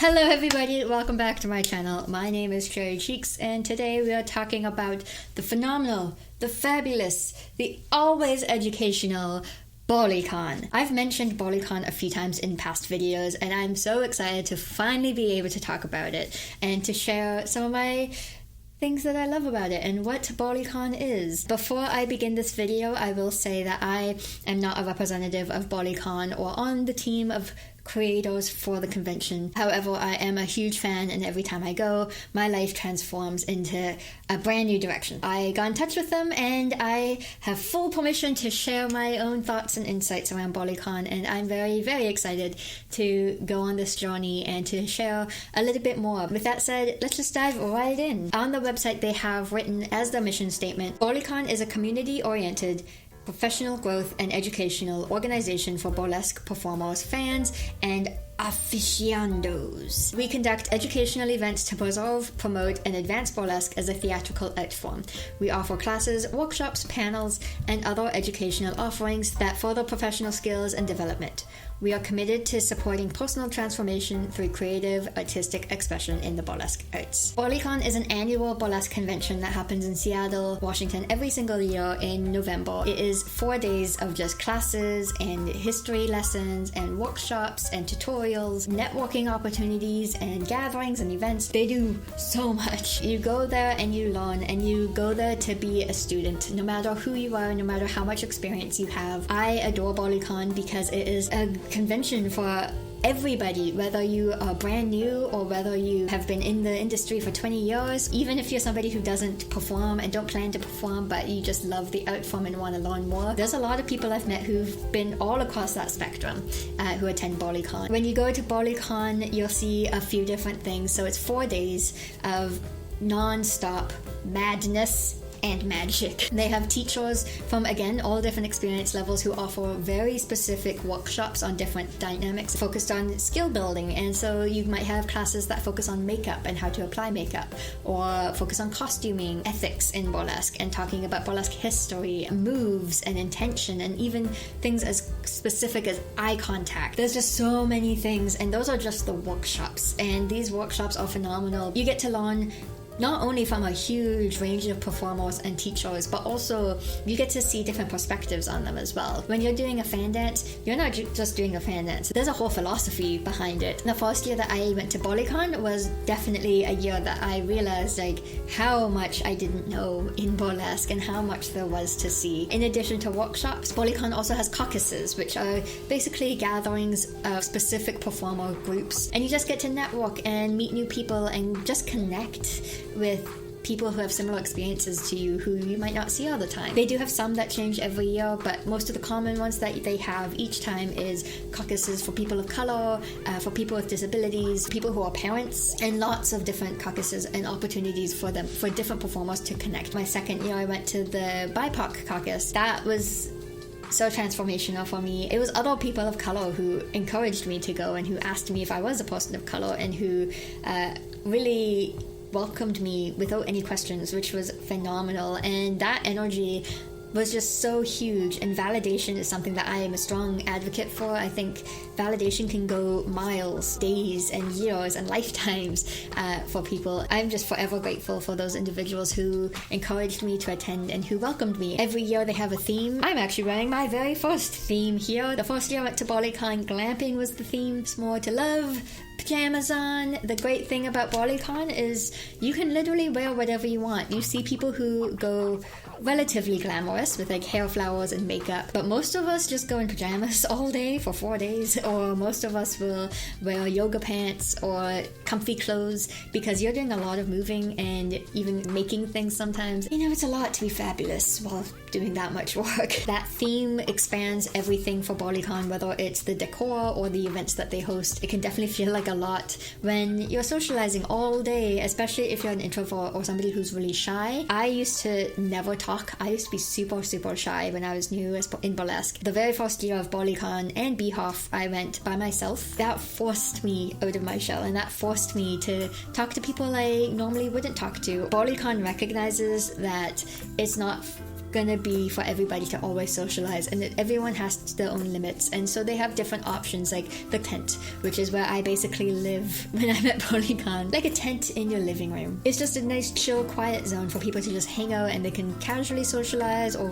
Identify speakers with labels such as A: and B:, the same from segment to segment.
A: Hello everybody, welcome back to my channel. My name is Cherry Cheeks and today we are talking about the phenomenal, the fabulous, the always educational Burlycon. I've mentioned Burlycon a few times in past videos and I'm so excited to finally be able to talk about it and to share some of my things that I love about it and what Burlycon is. Before I begin this video, I will say that I am not a representative of Burlycon or on the team of creators for the convention. However, I am a huge fan and every time I go, my life transforms into a brand new direction. I got in touch with them and I have full permission to share my own thoughts and insights around Burlycon, and I'm very, very excited to go on this journey and to share a little bit more. With that said, let's just dive right in. On the website they have written as their mission statement, Burlycon is a community-oriented professional growth and educational organization for burlesque performers, fans, and aficionados. We conduct educational events to preserve, promote, and advance burlesque as a theatrical art form. We offer classes, workshops, panels, and other educational offerings that further professional skills and development. We are committed to supporting personal transformation through creative, artistic expression in the burlesque arts. Burlycon is an annual burlesque convention that happens in Seattle, Washington every single year in November. It is 4 days of just classes and history lessons and workshops and tutorials, networking opportunities and gatherings and events. They do so much. You go there and you learn, and you go there to be a student. No matter who you are, no matter how much experience you have, I adore Burlycon because it is a convention for everybody, whether you are brand new or whether you have been in the industry for 20 years, even if you're somebody who doesn't perform and don't plan to perform but you just love the art form and want to learn more. There's a lot of people I've met who've been all across that spectrum who attend Burlycon. When you go to Burlycon, you'll see a few different things. So it's 4 days of non-stop madness and magic. They have teachers from, again, all different experience levels who offer very specific workshops on different dynamics focused on skill building. And so you might have classes that focus on makeup and how to apply makeup, or focus on costuming, ethics in burlesque, and talking about burlesque history, moves and intention, and even things as specific as eye contact. There's just so many things, and those are just the workshops. And these workshops are phenomenal. You get to learn not only from a huge range of performers and teachers, but also you get to see different perspectives on them as well. When you're doing a fan dance, you're not just doing a fan dance. There's a whole philosophy behind it. The first year that I went to Burlycon was definitely a year that I realized how much I didn't know in burlesque and how much there was to see. In addition to workshops, Burlycon also has caucuses, which are basically gatherings of specific performer groups, and you just get to network and meet new people and just connect with people who have similar experiences to you who you might not see all the time. They do have some that change every year, but most of the common ones that they have each time is caucuses for people of color, for people with disabilities, people who are parents, and lots of different caucuses and opportunities for them, for different performers to connect. My second year I went to the BIPOC caucus. That was so transformational for me. It was other people of color who encouraged me to go and who asked me if I was a person of color, and who really welcomed me without any questions, which was phenomenal. And that energy was just so huge, and validation is something that I am a strong advocate for. I think validation can go miles, days and years and lifetimes for people. I'm just forever grateful for those individuals who encouraged me to attend and who welcomed me. Every year they have a theme. I'm actually wearing my very first theme here. The first year I went to Burlycon, glamping was the theme. It's more to love, pajamas on. The great thing about Burlycon is you can literally wear whatever you want. You see people who go relatively glamorous with hair flowers and makeup, but most of us just go in pajamas all day for 4 days, or most of us will wear yoga pants or comfy clothes because you're doing a lot of moving and even making things sometimes. It's a lot to be fabulous while doing that much work. That theme expands everything for Burlycon, whether it's the decor or the events that they host. It can definitely feel like a lot when you're socializing all day, especially if you're an introvert or somebody who's really shy. I used to never talk. I used to be super, super shy when I was new in burlesque. The very first year of Burlycon and BHOF, I went by myself. That forced me out of my shell, and that forced me to talk to people I normally wouldn't talk to. Burlycon recognizes that it's not gonna be for everybody to always socialize, and that everyone has their own limits, and so they have different options, like the tent, which is where I basically live when I'm at Burlycon. Like a tent in your living room. It's just a nice chill quiet zone for people to just hang out, and they can casually socialize or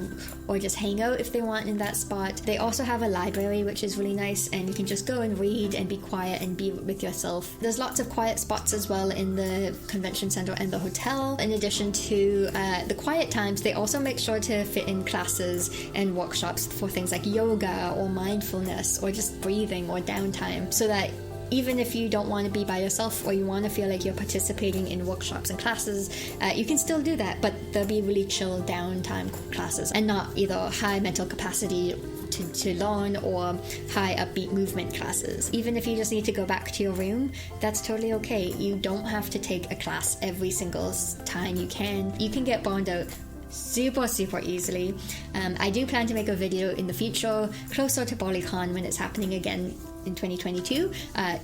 A: just hang out if they want in that spot. They also have a library, which is really nice, and you can just go and read and be quiet and be with yourself. There's lots of quiet spots as well in the convention center and the hotel. In addition to the quiet times, they also make sure to fit in classes and workshops for things like yoga or mindfulness or just breathing or downtime, so that even if you don't want to be by yourself or you want to feel like you're participating in workshops and classes, you can still do that, but they'll be really chill downtime classes and not either high mental capacity to learn or high upbeat movement classes. Even if you just need to go back to your room, that's totally okay. You don't have to take a class every single time. You can get burned out super easily. I do plan to make a video in the future closer to Burlycon when it's happening again in 2022,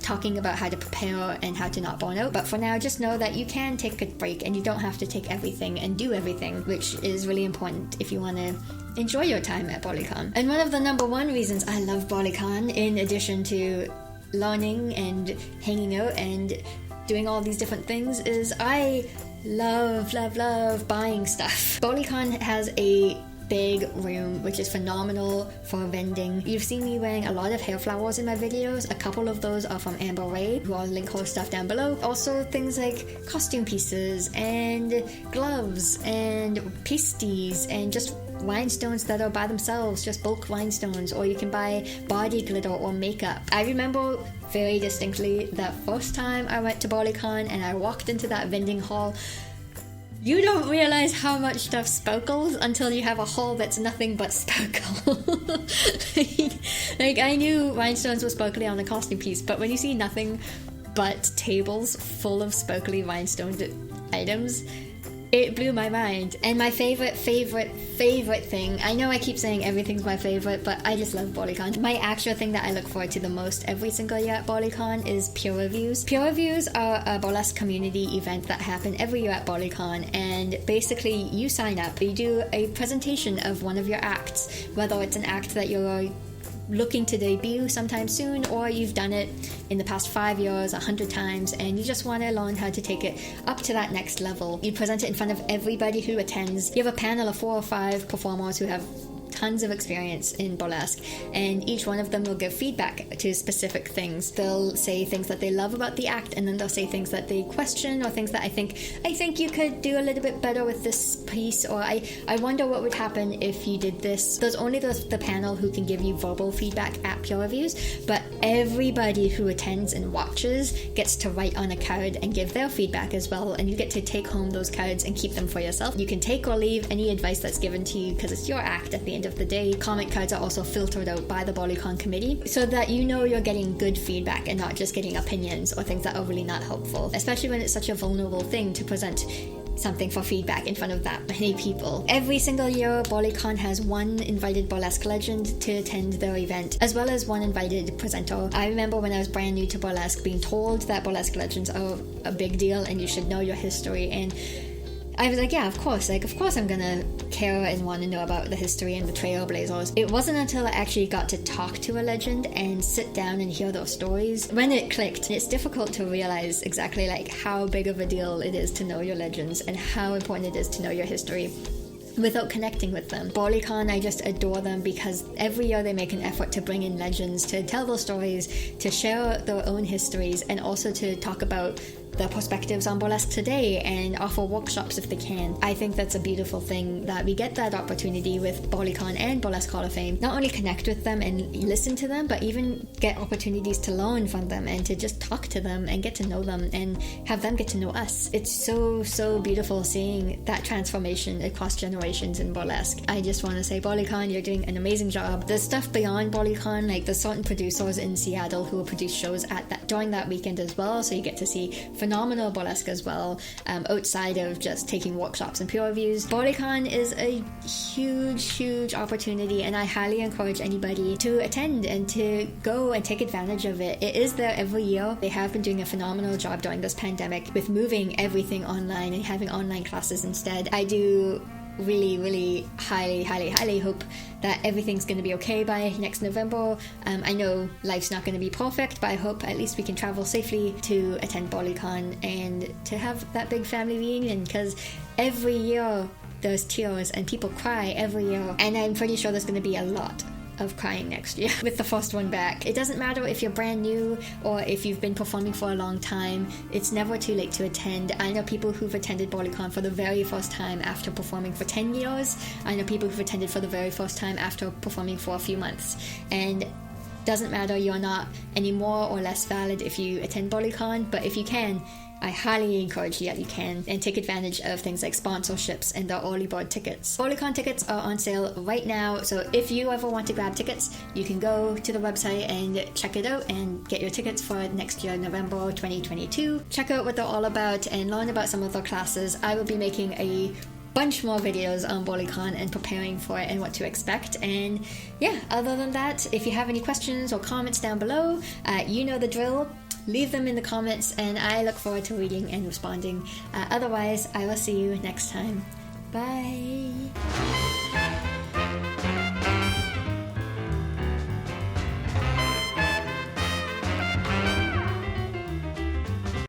A: talking about how to prepare and how to not burn out. But for now, just know that you can take a break and you don't have to take everything and do everything, which is really important if you want to enjoy your time at Burlycon. And one of the number one reasons I love Burlycon, in addition to learning and hanging out and doing all these different things, is I love buying stuff. Burlycon has a big room which is phenomenal for vending. You've seen me wearing a lot of hair flowers in my videos. A couple of those are from Amber Ray, who I'll link her stuff down below. Also things like costume pieces and gloves and pasties and just rhinestones that are by themselves, just bulk rhinestones, or you can buy body glitter or makeup. I remember very distinctly that first time I went to Burlycon and I walked into that vending hall. You don't realize how much stuff sparkles until you have a hall that's nothing but sparkle. like I knew rhinestones were sparkly on the costume piece, but when you see nothing but tables full of sparkly rhinestoned items, it blew my mind. And my favorite thing, I know I keep saying everything's my favorite, but I just love Burlycon. My actual thing that I look forward to the most every single year at Burlycon is peer reviews. Peer reviews are a burlesque community event that happen every year at Burlycon, and basically you sign up, you do a presentation of one of your acts, whether it's an act that you're looking to debut sometime soon, or you've done it in the past 5 years 100 times and you just want to learn how to take it up to that next level. You present it in front of everybody who attends. You have a panel of 4 or 5 performers who have tons of experience in burlesque, and each one of them will give feedback to specific things. They'll say things that they love about the act, and then they'll say things that they question, or things that I think you could do a little bit better with this piece, or I wonder what would happen if you did this. There's only the panel who can give you verbal feedback at peer reviews, but everybody who attends and watches gets to write on a card and give their feedback as well, and you get to take home those cards and keep them for yourself. You can take or leave any advice that's given to you because it's your act at the end of the day. Comment cards are also filtered out by the Burlycon committee so that you know you're getting good feedback and not just getting opinions or things that are really not helpful, especially when it's such a vulnerable thing to present something for feedback in front of that many people. Every single year, Burlycon has one invited burlesque legend to attend their event, as well as one invited presenter. I remember when I was brand new to burlesque being told that burlesque legends are a big deal and you should know your history, and I was like, yeah, of course I'm gonna care and want to know about the history and the trailblazers. It wasn't until I actually got to talk to a legend and sit down and hear their stories when it clicked. It's difficult to realize exactly like how big of a deal it is to know your legends and how important it is to know your history without connecting with them. Burlycon, I just adore them because every year they make an effort to bring in legends, to tell their stories, to share their own histories, and also to talk about their perspectives on burlesque today and offer workshops if they can. I think that's a beautiful thing that we get that opportunity with Burlycon and Burlesque Hall of Fame. Not only connect with them and listen to them, but even get opportunities to learn from them and to just talk to them and get to know them and have them get to know us. It's so beautiful seeing that transformation across generations in burlesque. I just want to say, Burlycon, you're doing an amazing job. There's stuff beyond Burlycon, like there's certain producers in Seattle who will produce shows during that weekend as well, so you get to see phenomenal burlesque as well, outside of just taking workshops and peer reviews. Burlycon is a huge opportunity, and I highly encourage anybody to attend and to go and take advantage of it. It is there every year. They have been doing a phenomenal job during this pandemic with moving everything online and having online classes instead. I do really highly hope that everything's going to be okay by next November. I know life's not going to be perfect, but I hope at least we can travel safely to attend Burlycon and to have that big family reunion, because every year there's tears and people cry every year, and I'm pretty sure there's going to be a lot of crying next year with the first one back. It doesn't matter if you're brand new or if you've been performing for a long time, it's never too late to attend. I know people who've attended Burlycon for the very first time after performing for 10 years. I know people who've attended for the very first time after performing for a few months. And doesn't matter, you're not any more or less valid if you attend Burlycon, but if you can, I highly encourage you that you can, and take advantage of things like sponsorships and the early bird tickets. Burlycon tickets are on sale right now, so if you ever want to grab tickets, you can go to the website and check it out and get your tickets for next year, November 2022. Check out what they're all about and learn about some of their classes. I will be making a bunch more videos on Burlycon and preparing for it and what to expect. And yeah, other than that, if you have any questions or comments down below, you know the drill. Leave them in the comments and I look forward to reading and responding. Otherwise, I will see you next time. Bye!